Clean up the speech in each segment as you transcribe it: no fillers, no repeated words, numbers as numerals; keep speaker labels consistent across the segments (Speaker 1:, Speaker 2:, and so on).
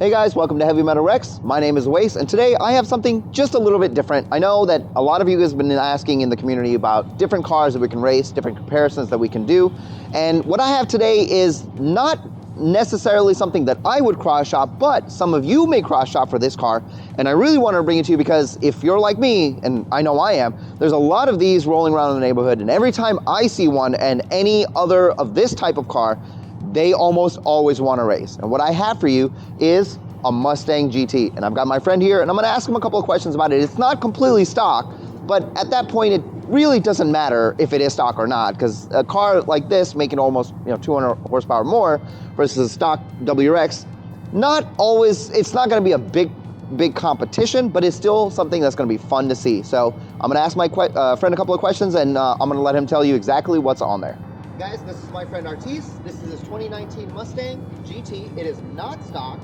Speaker 1: Hey guys, welcome to Heavy Metal Rex. My name is Wace, and today I have something just a little bit different. I know that a lot of you guys have been asking in the community about different cars that we can race, different comparisons that we can do. And what I have today is not necessarily something that I would cross shop, but some of you may cross shop for this car. And I really want to bring it to you because if you're like me, and I know I am, there's a lot of these rolling around in the neighborhood. And every time I see one and any other of this type of car, they almost always want to race. And what I have for you is a Mustang GT. And I've got my friend here and I'm going to ask him a couple of questions about it. It's not completely stock, but at that point it really doesn't matter if it is stock or not, because a car like this making almost 200 horsepower more versus a stock WRX, not always, it's not going to be a big competition, but it's still something that's going to be fun to see. So I'm going to ask my friend a couple of questions and I'm going to let him tell you exactly what's on there. Guys, this is my friend Artis. This is his 2019 Mustang GT. It is not stock.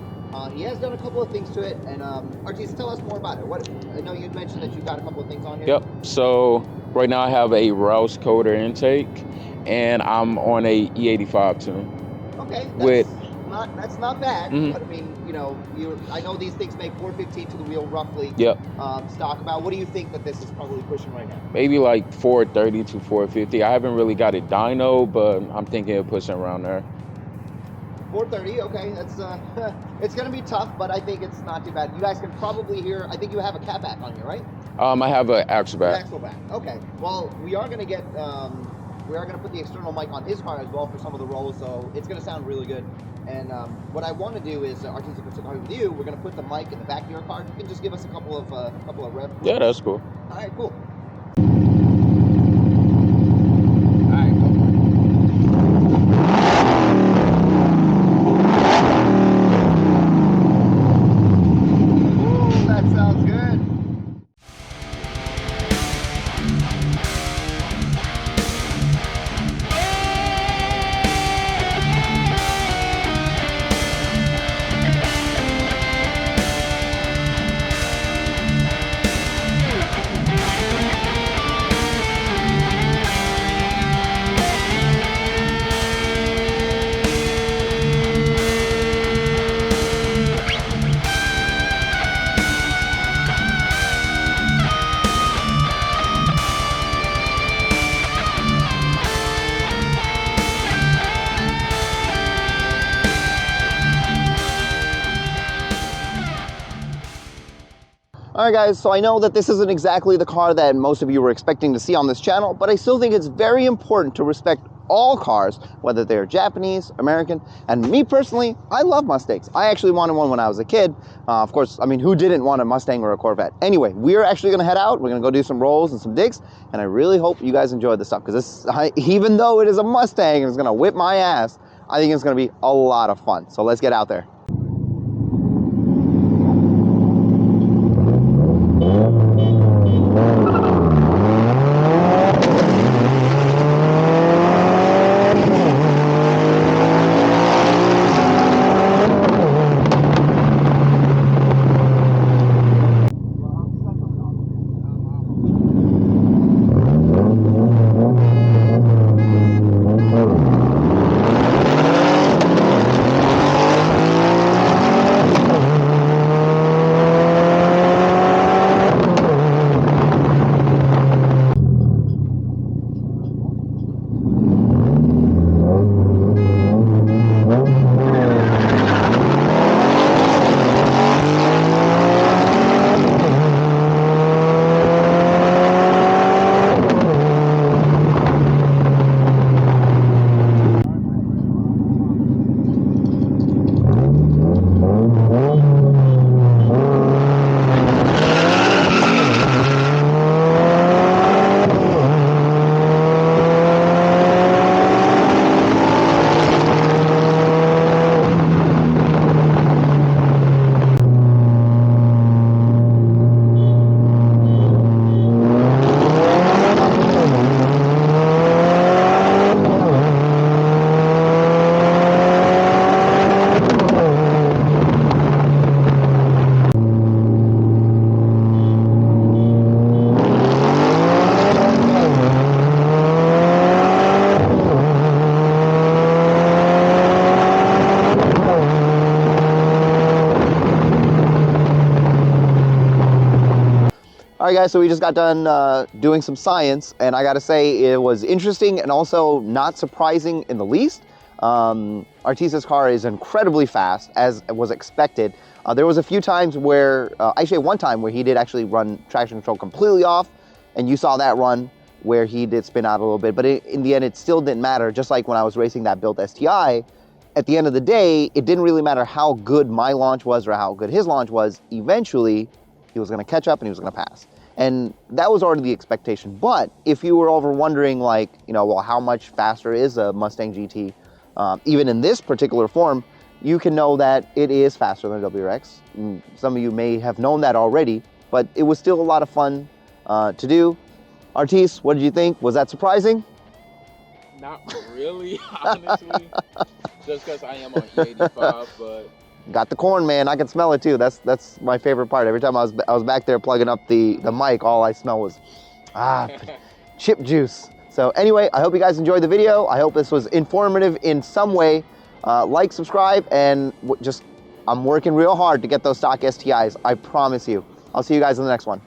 Speaker 1: He has done a couple of things to it, and Artis, tell us more about it. I know you'd mentioned that you've got a couple of things on here.
Speaker 2: Yep, so right now I have a Rouse Coder intake, and I'm on a E85 tune.
Speaker 1: Okay, that's not bad, but I mean, I know these things make 415 to the wheel roughly.
Speaker 2: Yep.
Speaker 1: Stock about, what do you think that this is probably pushing right now?
Speaker 2: Maybe like 430 to 450. I haven't really got it dyno, but I'm thinking of pushing around there.
Speaker 1: 430, okay, that's it's gonna be tough, but I think it's not too bad. You guys can probably hear, I think you have a catback on here, right?
Speaker 2: I have an axle back.
Speaker 1: Axle back, okay. Well, we are gonna put the external mic on his car as well for some of the rolls, so it's gonna sound really good. And what I want to do is, Artis, if it's okay with you, we're gonna put the mic in the back of your car. You can just give us a couple of rev.
Speaker 2: Yeah, that's cool.
Speaker 1: All right, cool. All right guys, so I know that this isn't exactly the car that most of you were expecting to see on this channel, but I still think it's very important to respect all cars, whether they're Japanese, American, and me personally, I love Mustangs. I actually wanted one when I was a kid. Of course, I mean, who didn't want a Mustang or a Corvette? Anyway, we're actually gonna head out. We're gonna go do some rolls and some digs, and I really hope you guys enjoy this stuff, because even though it is a Mustang and it's gonna whip my ass, I think it's gonna be a lot of fun. So let's get out there. right, guys, so we just got done doing some science, and I gotta say it was interesting and also not surprising in the least. Artista's car is incredibly fast, as was expected. There was a few times where, actually one time where he did actually run traction control completely off, and you saw that run where he did spin out a little bit, but in the end it still didn't matter. Just like when I was racing that built STI, at the end of the day, it didn't really matter how good my launch was or how good his launch was. Eventually, he was gonna catch up and he was gonna pass. And that was already the expectation. But if you were over wondering, like, you know, well, how much faster is a Mustang GT, even in this particular form, you can know that it is faster than a WRX. Some of you may have known that already, but it was still a lot of fun to do. Artis, what did you think? Was that surprising?
Speaker 2: Not really, honestly. Just because I am on E85, but
Speaker 1: got the corn, man. I can smell it too. That's my favorite part. Every time I was back there plugging up the mic, all I smell was chip juice. So anyway, I hope you guys enjoyed the video. I hope this was informative in some way. Like, subscribe, and I'm working real hard to get those stock STIs. I promise you. I'll see you guys in the next one.